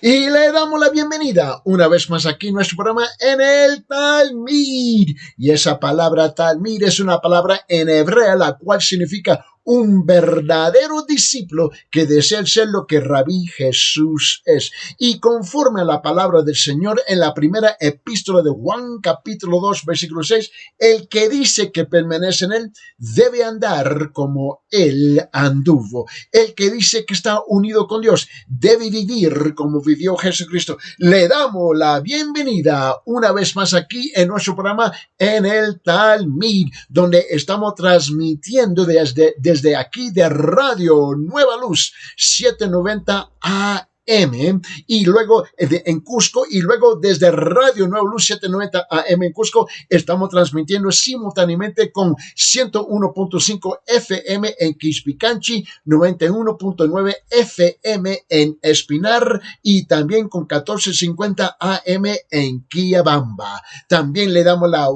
Y le damos la bienvenida una vez más aquí en nuestro programa en el Talmid. Y esa palabra Talmid es una palabra en hebrea, la cual significa un verdadero discípulo que desea ser lo que Rabí Jesús es. Y conforme a la palabra del Señor en la primera epístola de Juan, capítulo 2, versículo 6, el que dice que permanece en él debe andar como él anduvo. El que dice que está unido con Dios debe vivir como vivió Jesucristo. Le damos la bienvenida una vez más aquí en nuestro programa en el Talmid, donde estamos transmitiendo desde aquí de Radio Nueva Luz 790 AM y luego en Cusco, y luego desde Radio Nueva Luz 790 AM en Cusco estamos transmitiendo simultáneamente con 101.5 FM en Quispicanchi, 91.9 FM en Espinar y también con 1450 AM en Quillabamba. También le damos la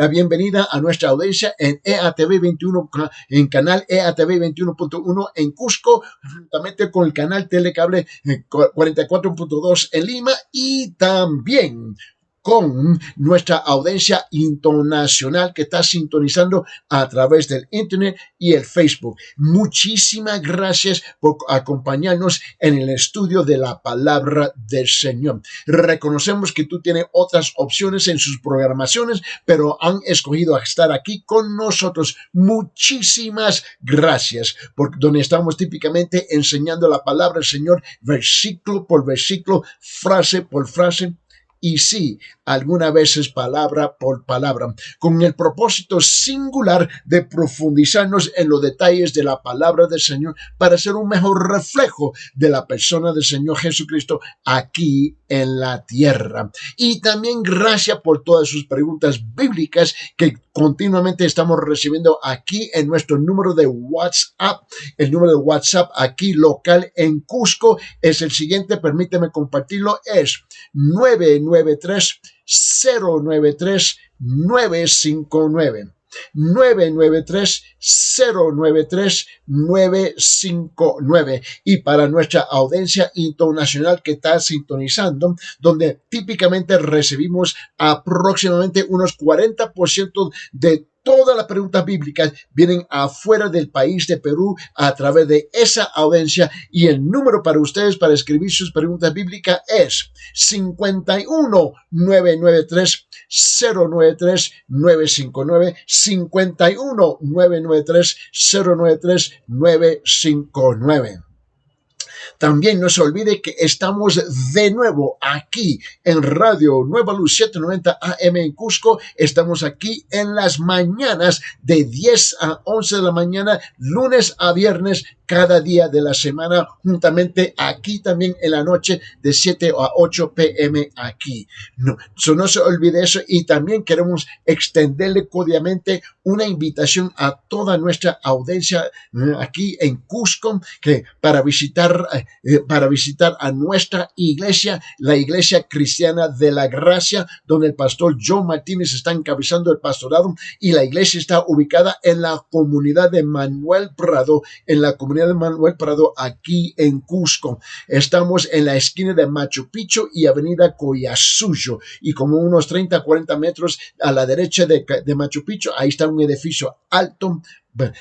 bienvenida a nuestra audiencia en EATV 21, en canal EATV 21.1 en Cusco, juntamente con el canal Telecable 44.2 en Lima y también con nuestra audiencia internacional que está sintonizando a través del internet y el Facebook. Muchísimas gracias por acompañarnos en el estudio de la palabra del Señor. Reconocemos que tú tienes otras opciones en sus programaciones, pero han escogido estar aquí con nosotros. Muchísimas gracias, por donde estamos típicamente enseñando la palabra del Señor, versículo por versículo, frase por frase. Y sí, algunas veces palabra por palabra, con el propósito singular de profundizarnos en los detalles de la palabra del Señor para ser un mejor reflejo de la persona del Señor Jesucristo aquí en la tierra. Y también gracias por todas sus preguntas bíblicas que continuamente estamos recibiendo aquí en nuestro número de WhatsApp. El número de WhatsApp aquí local en Cusco es el siguiente, permíteme compartirlo, es 993-093-959. 993-093-959. Y para nuestra audiencia internacional que está sintonizando, donde típicamente recibimos aproximadamente unos 40% de todas las preguntas bíblicas vienen afuera del país de Perú a través de esa audiencia, y el número para ustedes para escribir sus preguntas bíblicas es 51-993-093-959, 51-993-093-959. También no se olvide que estamos de nuevo aquí en Radio Nueva Luz 790 AM en Cusco. Estamos aquí en las mañanas de 10 a 11 de la mañana, lunes a viernes, cada día de la semana, juntamente aquí también en la noche de 7 a 8 p.m. aquí. No se olvide eso, y también queremos extenderle cordialmente una invitación a toda nuestra audiencia aquí en Cusco que para visitar a nuestra iglesia, la Iglesia Cristiana de la Gracia, donde el pastor John Martínez está encabezando el pastorado, y la iglesia está ubicada en la comunidad de Manuel Prado, aquí en Cusco. Estamos en la esquina de Machu Picchu y Avenida Collasuyo, y como unos 30-40 metros a la derecha de Machu Picchu, ahí está un edificio alto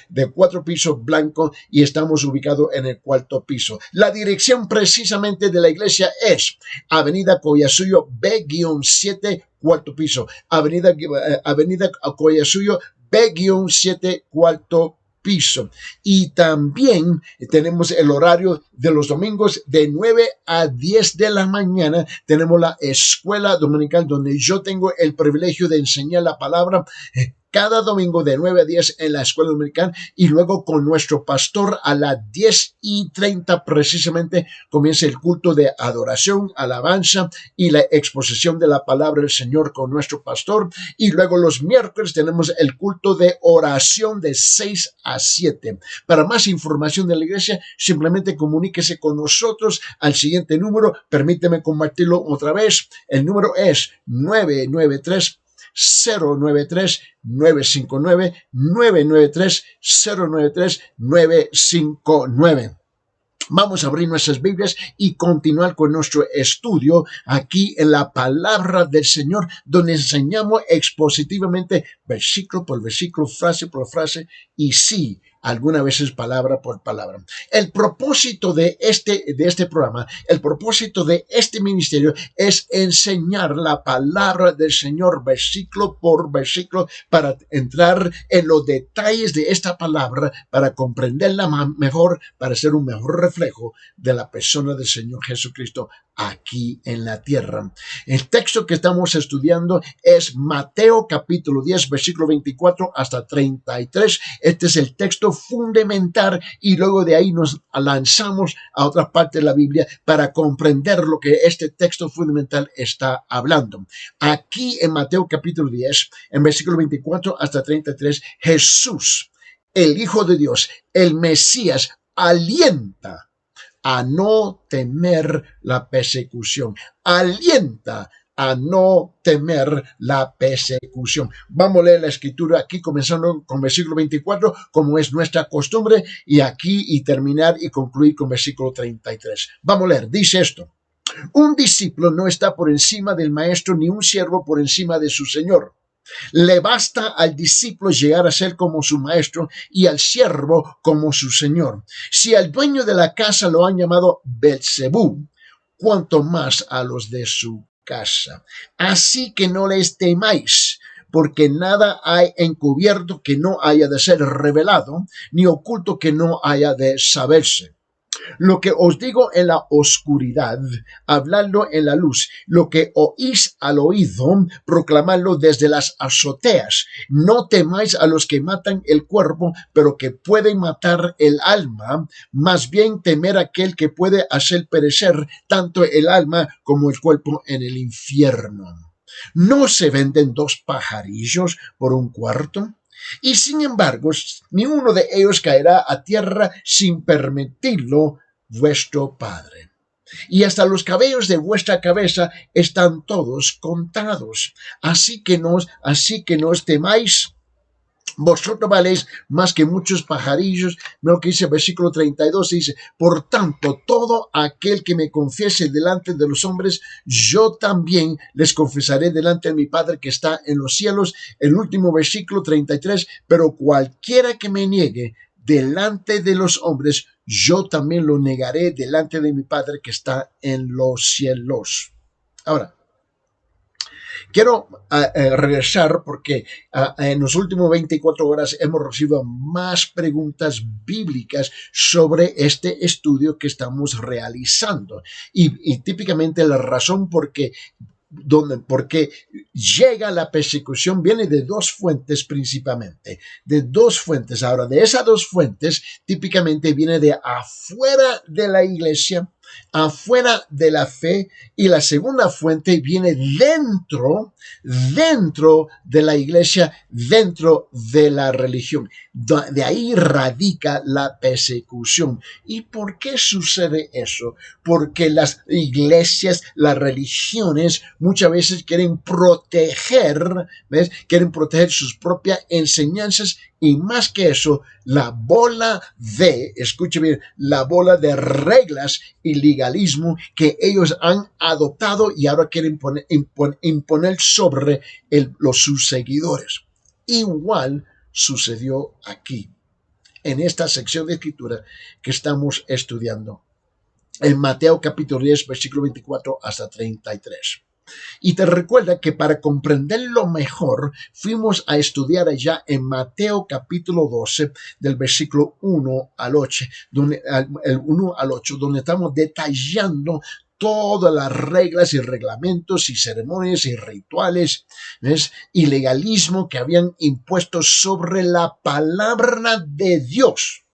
de 4 pisos blanco, y estamos ubicados en el 4º piso. La dirección precisamente de la iglesia es Avenida Collasuyo B-7, 4º piso. Avenida Collasuyo B-7, 4º piso. Y también tenemos el horario de los domingos de 9 a 10 de la mañana. Tenemos la escuela dominical, donde yo tengo el privilegio de enseñar la palabra cada domingo de 9 a 10 en la escuela dominical, y luego con nuestro pastor a las 10:30 precisamente comienza el culto de adoración, alabanza y la exposición de la palabra del Señor con nuestro pastor. Y luego los miércoles tenemos el culto de oración de 6 a 7. Para más información de la iglesia, simplemente comuníquese con nosotros al siguiente número. Permíteme compartirlo otra vez. El número es 993-093-959, 993-093-959. Vamos a abrir nuestras Biblias y continuar con nuestro estudio aquí en la palabra del Señor, donde enseñamos expositivamente versículo por versículo, frase por frase y sí, algunas veces palabra por palabra. El propósito de este programa, el propósito de este ministerio es enseñar la palabra del Señor versículo por versículo para entrar en los detalles de esta palabra, para comprenderla mejor, para ser un mejor reflejo de la persona del Señor Jesucristo aquí en la tierra. El texto que estamos estudiando es Mateo capítulo 10, versículo 24 hasta 33. Este es el texto fundamental y luego de ahí nos lanzamos a otra parte de la Biblia para comprender lo que este texto fundamental está hablando. Aquí en Mateo capítulo 10, en versículo 24 hasta 33, Jesús, el Hijo de Dios, el Mesías, alienta a no temer la persecución. Alienta a no temer la persecución. Vamos a leer la escritura aquí, comenzando con versículo 24, como es nuestra costumbre, y aquí y terminar y concluir con versículo 33. Vamos a leer, dice esto: un discípulo no está por encima del maestro, ni un siervo por encima de su señor. Le basta al discípulo llegar a ser como su maestro y al siervo como su señor. Si al dueño de la casa lo han llamado Belzebú, cuanto más a los de su casa. Así que no les temáis, porque nada hay encubierto que no haya de ser revelado, ni oculto que no haya de saberse. Lo que os digo en la oscuridad, habladlo en la luz. Lo que oís al oído, proclamadlo desde las azoteas. No temáis a los que matan el cuerpo, pero que pueden matar el alma. Más bien temer a aquel que puede hacer perecer tanto el alma como el cuerpo en el infierno. ¿No se venden 2 pajarillos por un cuarto? Y sin embargo, ni uno de ellos caerá a tierra sin permitirlo vuestro Padre. Y hasta los cabellos de vuestra cabeza están todos contados. Así que no os temáis. Vosotros valéis más que muchos pajarillos. Lo que dice el versículo 32, dice: por tanto, todo aquel que me confiese delante de los hombres, yo también les confesaré delante de mi Padre que está en los cielos. El último versículo 33, pero cualquiera que me niegue delante de los hombres, yo también lo negaré delante de mi Padre que está en los cielos. Ahora, quiero regresar porque en los últimos 24 horas hemos recibido más preguntas bíblicas sobre este estudio que estamos realizando. Y típicamente la razón porque llega la persecución viene de 2 fuentes principalmente, de 2 fuentes. Ahora, de esas 2 fuentes típicamente viene de afuera de la iglesia, afuera de la fe, y la segunda fuente viene dentro de la iglesia, dentro de la religión. De ahí radica la persecución. ¿Y por qué sucede eso? Porque las iglesias, las religiones, muchas veces quieren proteger, ¿ves? Quieren proteger sus propias enseñanzas y más que eso, escuche bien, la bola de reglas y legalismo que ellos han adoptado y ahora quieren imponer sobre sus seguidores. Igual sucedió aquí, en esta sección de escritura que estamos estudiando, en Mateo capítulo 10, versículo 24 hasta 33. Y te recuerda que para comprenderlo mejor, fuimos a estudiar allá en Mateo capítulo 12, del versículo 1 al 8, donde estamos detallando todas las reglas y reglamentos y ceremonias y rituales, ¿ves? Y legalismo que habían impuesto sobre la palabra de Dios,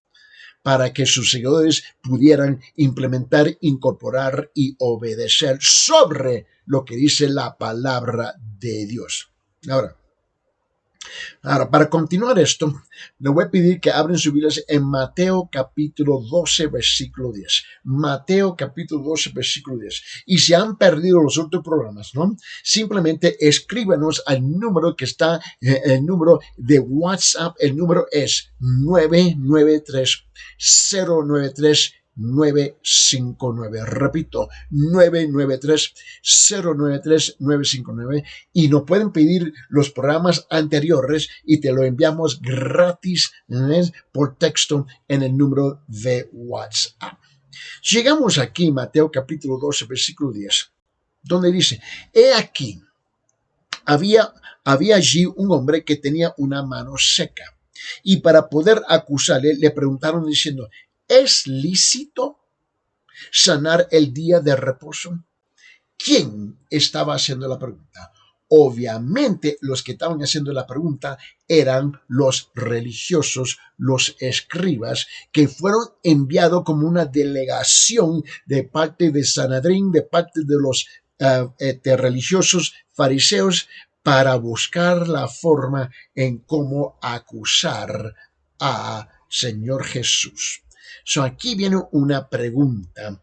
para que sus seguidores pudieran implementar, incorporar y obedecer sobre lo que dice la palabra de Dios. Ahora, para continuar esto, le voy a pedir que abren sus Biblias en Mateo capítulo 12, versículo 10. Mateo capítulo 12, versículo 10. Y si han perdido los otros programas, ¿no? Simplemente escríbanos al número que está, el número de WhatsApp. El número es 993-093 959. Repito, 993-093-959. Y nos pueden pedir los programas anteriores y te lo enviamos gratis, por texto en el número de WhatsApp. Llegamos aquí, Mateo capítulo 12, versículo 10, donde dice: he aquí, había allí un hombre que tenía una mano seca, y para poder acusarle le preguntaron diciendo: ¿es lícito sanar el día de reposo? ¿Quién estaba haciendo la pregunta? Obviamente los que estaban haciendo la pregunta eran los religiosos, los escribas, que fueron enviados como una delegación de parte de Sanedrín, de parte de los religiosos fariseos, para buscar la forma en cómo acusar a Señor Jesús. Aquí viene una pregunta: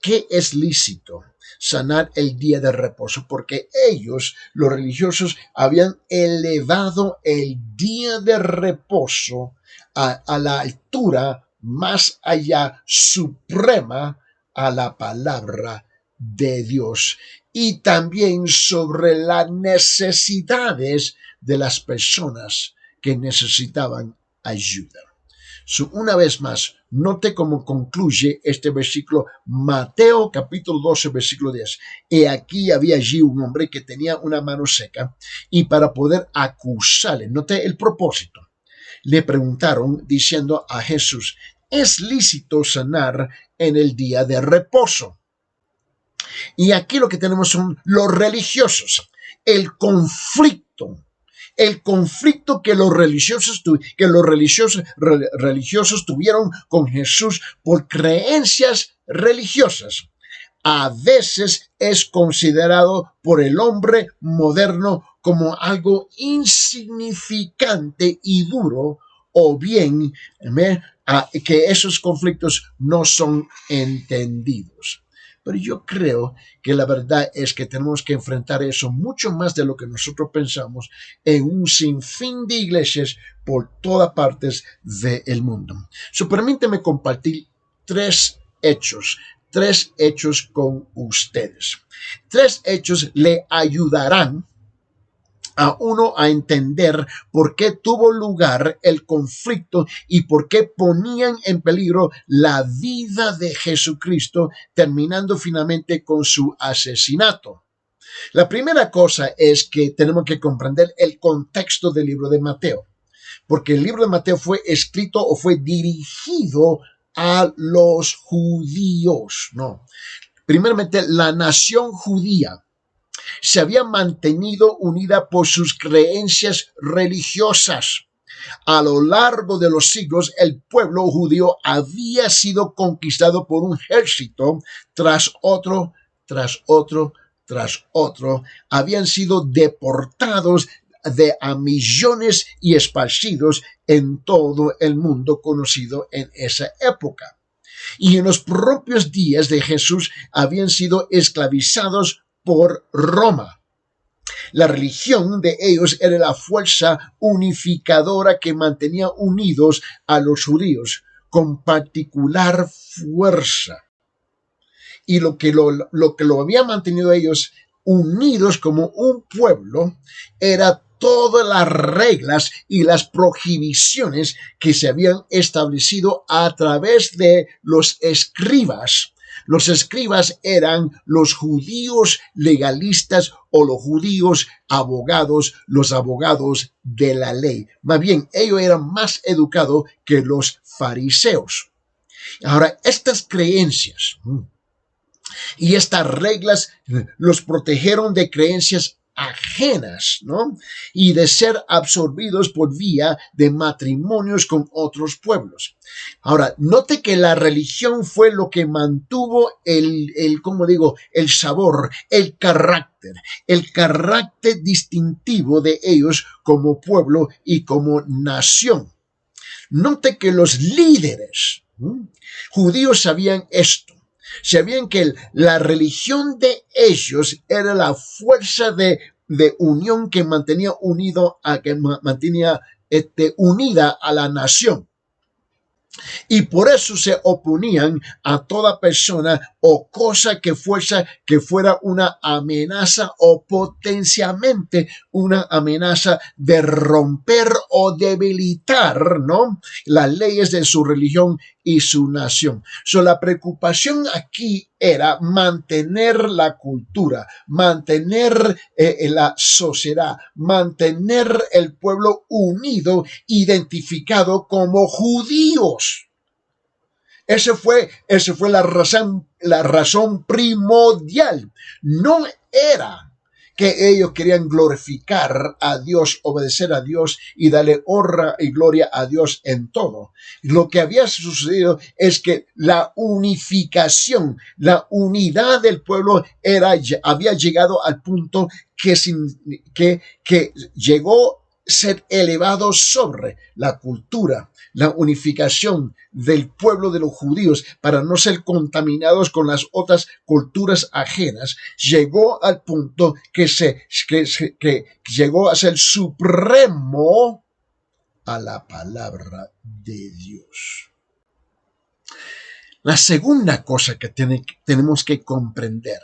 ¿qué es lícito? Sanar el día de reposo, porque ellos, los religiosos, habían elevado el día de reposo a la altura más allá suprema a la palabra de Dios, y también sobre las necesidades de las personas que necesitaban ayuda. Una vez más, note cómo concluye este versículo, Mateo capítulo 12, versículo 10. He aquí había allí un hombre que tenía una mano seca, y para poder acusarle, note el propósito, le preguntaron diciendo a Jesús: ¿es lícito sanar en el día de reposo? Y aquí lo que tenemos son los religiosos, el conflicto que los religiosos tuvieron con Jesús por creencias religiosas. A veces es considerado por el hombre moderno como algo insignificante y duro, o bien que esos conflictos no son entendidos. Pero yo creo que la verdad es que tenemos que enfrentar eso mucho más de lo que nosotros pensamos en un sinfín de iglesias por todas partes del mundo. Permíteme compartir tres hechos con ustedes. Tres hechos le ayudarán a uno a entender por qué tuvo lugar el conflicto y por qué ponían en peligro la vida de Jesucristo, terminando finalmente con su asesinato. La primera cosa es que tenemos que comprender el contexto del libro de Mateo, porque el libro de Mateo fue escrito o fue dirigido a los judíos, ¿no? Primeramente, la nación judía se había mantenido unida por sus creencias religiosas. A lo largo de los siglos, el pueblo judío había sido conquistado por un ejército tras otro, tras otro, tras otro. Habían sido deportados a millones y esparcidos en todo el mundo conocido en esa época. Y en los propios días de Jesús habían sido esclavizados por Roma. La religión de ellos era la fuerza unificadora que mantenía unidos a los judíos con particular fuerza. Y lo que lo había mantenido ellos unidos como un pueblo era todas las reglas y las prohibiciones que se habían establecido a través de los escribas. Los escribas eran los judíos legalistas o los judíos abogados, los abogados de la ley. Más bien, ellos eran más educados que los fariseos. Ahora, estas creencias y estas reglas los protegieron de creencias ajenas, ¿no? Y de ser absorbidos por vía de matrimonios con otros pueblos. Ahora, note que la religión fue lo que mantuvo el sabor, el carácter distintivo de ellos como pueblo y como nación. Note que los líderes judíos sabían esto. Sabían que la religión de ellos era la fuerza de unión que mantenía unida a la nación. Y por eso se oponían a toda persona o cosa que fuera una amenaza o potencialmente una amenaza de romper o debilitar, ¿no?, las leyes de su religión y su nación. La preocupación aquí era mantener la cultura, mantener la sociedad, mantener el pueblo unido, identificado como judíos. Esa fue la razón primordial. No era que ellos querían glorificar a Dios, obedecer a Dios y darle honra y gloria a Dios en todo. Lo que había sucedido es que la unificación, la unidad del pueblo había llegado al punto que llegó a ser elevado sobre la cultura, la unificación del pueblo de los judíos para no ser contaminados con las otras culturas ajenas, llegó al punto que llegó a ser supremo a la palabra de Dios. La segunda cosa que tenemos que comprender,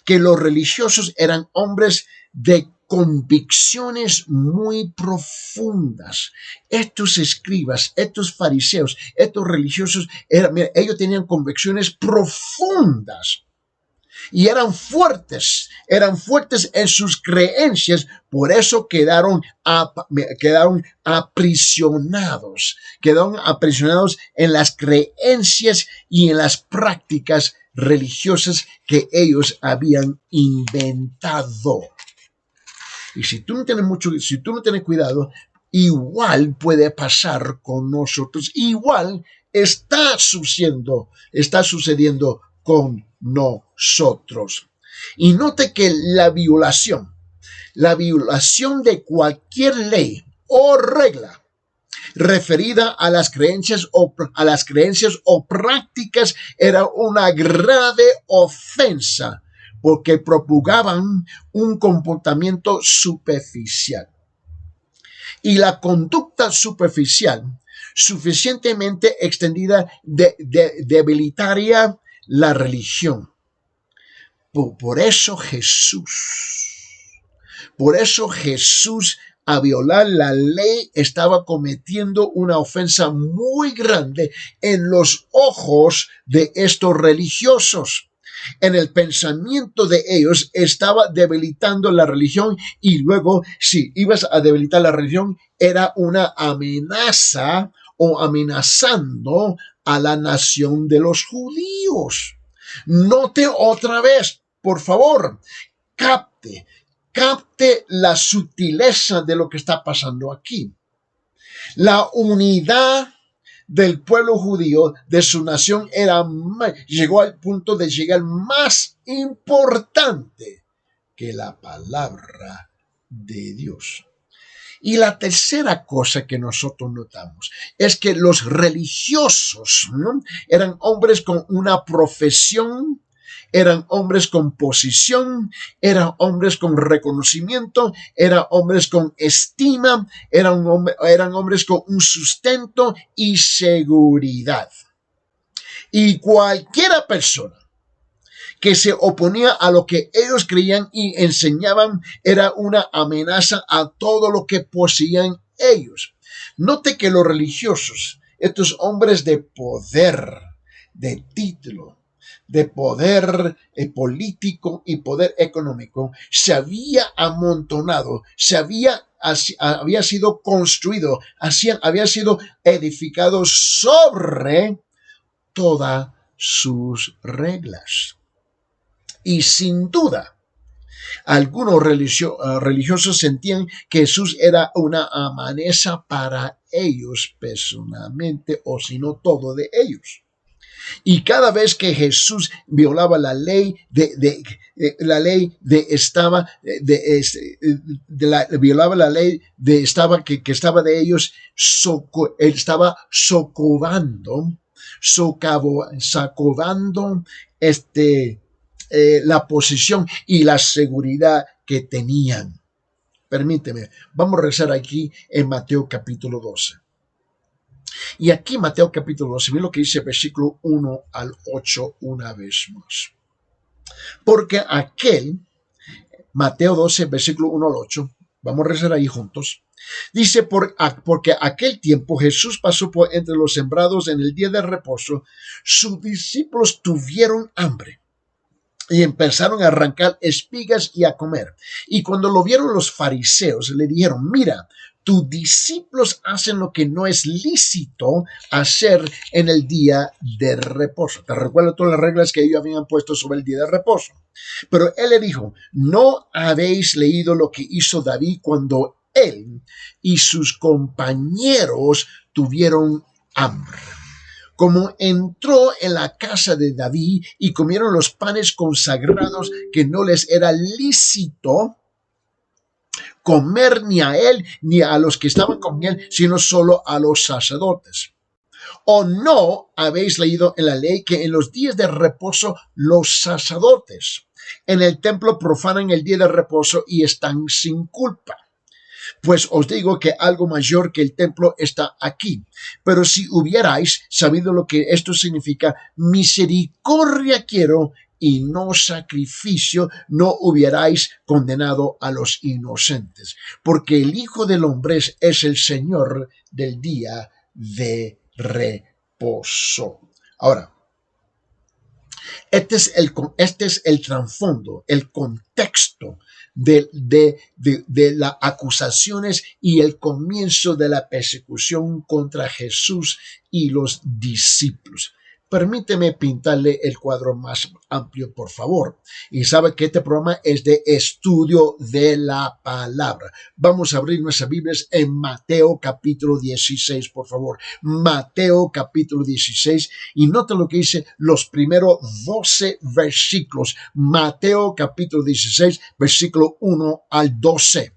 que los religiosos eran hombres de convicciones muy profundas. Estos escribas, estos fariseos, estos religiosos, ellos tenían convicciones profundas y eran fuertes en sus creencias. Por eso quedaron aprisionados en las creencias y en las prácticas religiosas que ellos habían inventado. Y si tú no tienes cuidado, igual puede pasar con nosotros, igual está sucediendo con nosotros. Y note que la violación de cualquier ley o regla referida a las creencias o prácticas era una grave ofensa, porque propagaban un comportamiento superficial. Y la conducta superficial, suficientemente extendida, debilitaría la religión. Por eso Jesús, a violar la ley, estaba cometiendo una ofensa muy grande en los ojos de estos religiosos. En el pensamiento de ellos estaba debilitando la religión, y luego, si ibas a debilitar la religión, era una amenaza o amenazando a la nación de los judíos. Note otra vez, por favor, capte la sutileza de lo que está pasando aquí. La unidad del pueblo judío, de su nación, llegó al punto de llegar más importante que la palabra de Dios. Y la tercera cosa que nosotros notamos es que los religiosos, ¿no?, eran hombres con una profesión, eran hombres con posición, eran hombres con reconocimiento, eran hombres con estima, eran hombres con un sustento y seguridad. Y cualquiera persona que se oponía a lo que ellos creían y enseñaban era una amenaza a todo lo que poseían ellos. Note que los religiosos, estos hombres de poder, de título, de poder político y poder económico, se había amontonado, había sido construido, había sido edificado sobre todas sus reglas. Y sin duda, algunos religiosos sentían que Jesús era una amenaza para ellos personalmente, o si no todo de ellos. Y cada vez que Jesús violaba la ley que estaba de ellos, él estaba socavando la posición y la seguridad que tenían. Permíteme, vamos a regresar aquí en Mateo capítulo 12. Y aquí Mateo capítulo 12, miren lo que dice versículo 1 al 8 una vez más. Porque Mateo 12, versículo 1 al 8, vamos a rezar ahí juntos. Dice, porque aquel tiempo Jesús pasó por entre los sembrados en el día de reposo, sus discípulos tuvieron hambre y empezaron a arrancar espigas y a comer. Y cuando lo vieron los fariseos, le dijeron, mira, tus discípulos hacen lo que no es lícito hacer en el día de reposo. Te recuerdo todas las reglas que ellos habían puesto sobre el día de reposo. Pero él le dijo, ¿no habéis leído lo que hizo David cuando él y sus compañeros tuvieron hambre? Como entró en la casa de David y comieron los panes consagrados que no les era lícito comer ni a él ni a los que estaban con él, sino solo a los sacerdotes. ¿O no habéis leído en la ley que en los días de reposo los sacerdotes en el templo profanan el día de reposo y están sin culpa? Pues os digo que algo mayor que el templo está aquí. Pero si hubierais sabido lo que esto significa, misericordia quiero y no sacrificio, no hubierais condenado a los inocentes. Porque el Hijo del Hombre es el Señor del día de reposo. Ahora, este es el trasfondo, el contexto de las acusaciones y el comienzo de la persecución contra Jesús y los discípulos. Permíteme pintarle el cuadro más amplio, por favor. Y sabe que este programa es de estudio de la palabra. Vamos a abrir nuestras Biblias en Mateo capítulo 16, por favor. Mateo capítulo 16. Y nota lo que dice los primeros 12 versículos. Mateo capítulo 16, versículo 1 al 12.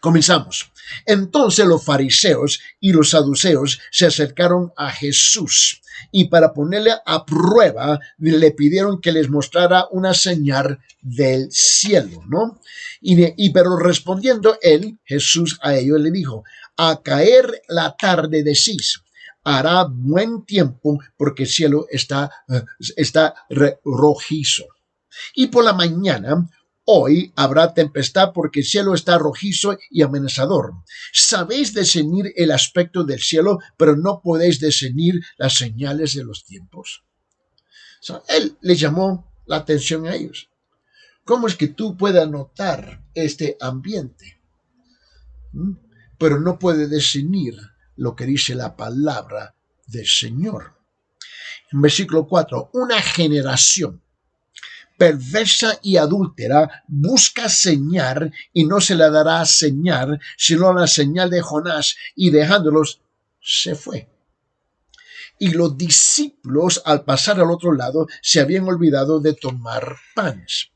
Comenzamos. Entonces los fariseos y los saduceos se acercaron a Jesús y para ponerle a prueba le pidieron que les mostrara una señal del cielo, ¿no? Pero respondiendo Jesús a ellos le dijo, a caer la tarde decís, hará buen tiempo porque el cielo está rojizo. Y por la mañana, hoy habrá tempestad porque el cielo está rojizo y amenazador. Sabéis discernir el aspecto del cielo, pero no podéis discernir las señales de los tiempos. Él les llamó la atención a ellos. ¿Cómo es que tú puedas notar este ambiente? Pero no puedes discernir lo que dice la palabra del Señor. En versículo 4, una generación perversa y adúltera busca señal y no se le dará señal sino la señal de Jonás, y dejándolos se fue. Y los discípulos al pasar al otro lado se habían olvidado de tomar panes.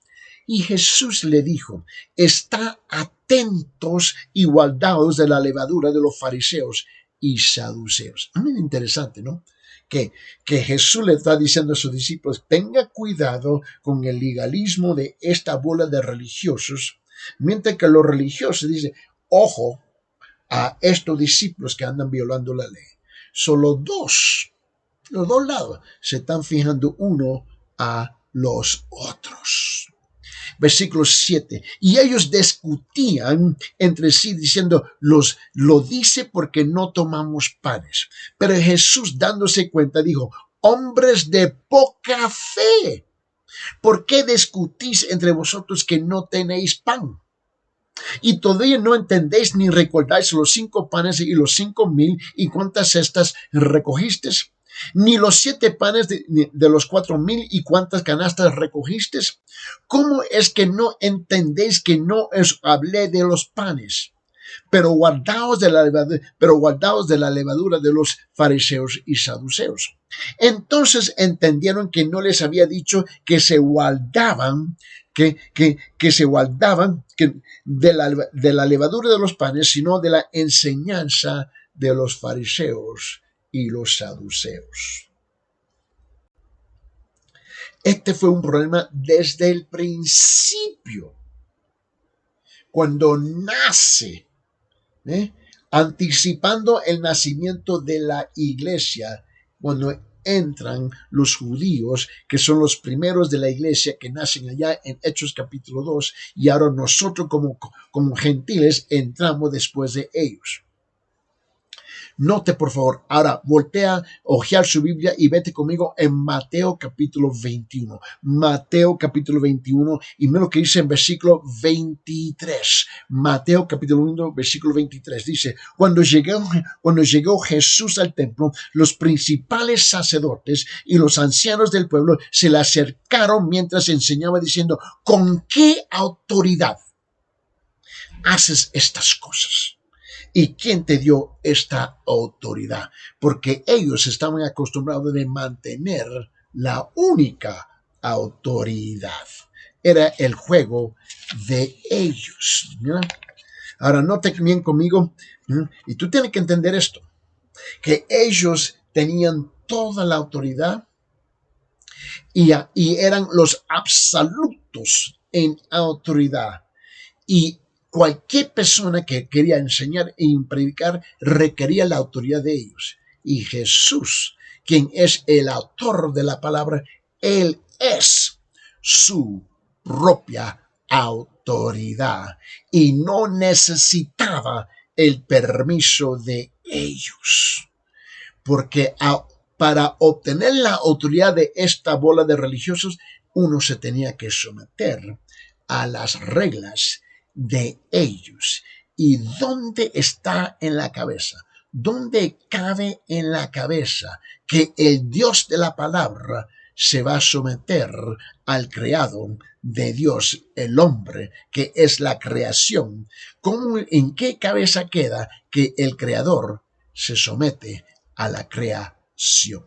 Y Jesús le dijo, está atentos y guardaos de la levadura de los fariseos y saduceos. Muy interesante, ¿no? Que Jesús le está diciendo a sus discípulos, tenga cuidado con el legalismo de esta bola de religiosos, mientras que los religiosos dicen, ojo a estos discípulos que andan violando la ley. Solo los dos lados se están fijando uno a los otros. Versículo 7. Y ellos discutían entre sí diciendo, lo dice porque no tomamos panes. Pero Jesús, dándose cuenta, dijo, hombres de poca fe, ¿por qué discutís entre vosotros que no tenéis pan? Y todavía no entendéis ni recordáis los 5 panes y los 5,000 y cuántas cestas recogisteis, ni los 7 panes de los 4,000 y cuántas canastas recogisteis. ¿Cómo es que no entendéis que no os hablé de los panes? Pero guardaos de la levadura de los fariseos y saduceos. Entonces entendieron que no les había dicho que se guardaban de la levadura de los panes, sino de la enseñanza de los fariseos y los saduceos. Este fue un problema desde el principio. Cuando nace anticipando el nacimiento de la iglesia, cuando entran los judíos, que son los primeros de la iglesia que nacen allá en Hechos capítulo 2, y ahora nosotros como gentiles entramos después de ellos. Note, por favor, ahora voltea, ojear su Biblia y vete conmigo en Mateo capítulo 21. Mateo capítulo 21 y mira lo que dice en versículo 23. Mateo capítulo 1, versículo 23. Dice, cuando llegó Jesús al templo, los principales sacerdotes y los ancianos del pueblo se le acercaron mientras enseñaba diciendo, ¿con qué autoridad haces estas cosas? ¿Y quién te dio esta autoridad? Porque ellos estaban acostumbrados de mantener la única autoridad. Era el juego de ellos. ¿No? Ahora, note bien conmigo, y tú tienes que entender esto, que ellos tenían toda la autoridad y eran los absolutos en autoridad. Y cualquier persona que quería enseñar y predicar requería la autoridad de ellos. Y Jesús, quien es el autor de la palabra, Él es su propia autoridad y no necesitaba el permiso de ellos. Porque para obtener la autoridad de esta bola de religiosos, uno se tenía que someter a las reglas de ellos. ¿Y dónde está en la cabeza? ¿Dónde cabe en la cabeza que el Dios de la palabra se va a someter al creado de Dios, el hombre, que es la creación? ¿En qué cabeza queda que el creador se somete a la creación?